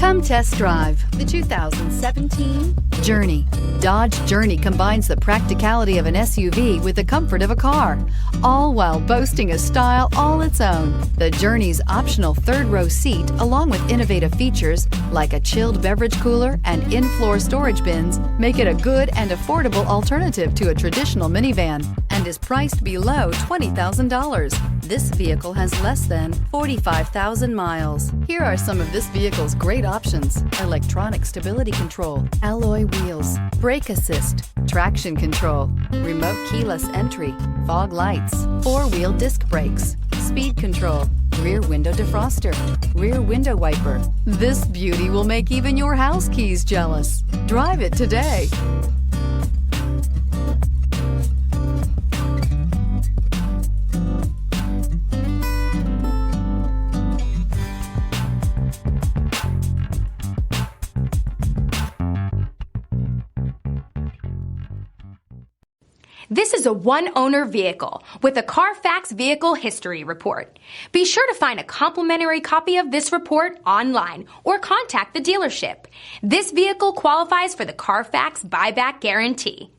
Come test drive the 2017 Journey. Dodge Journey combines the practicality of an SUV with the comfort of a car, all while boasting a style all its own. The Journey's optional third-row seat, along with innovative features like a chilled beverage cooler and in-floor storage bins, make it a good and affordable alternative to a traditional minivan and is priced below $20,000. This vehicle has less than 45,000 miles. Here are some of this vehicle's great options: electronic stability control, alloy wheels, brake assist, traction control, remote keyless entry, fog lights, four-wheel disc brakes, speed control, rear window defroster, rear window wiper. This beauty will make even your house keys jealous. Drive it today. This is a one-owner vehicle with a CARFAX Vehicle History Report. Be sure to find a complimentary copy of this report online or contact the dealership. This vehicle qualifies for the CARFAX Buyback Guarantee.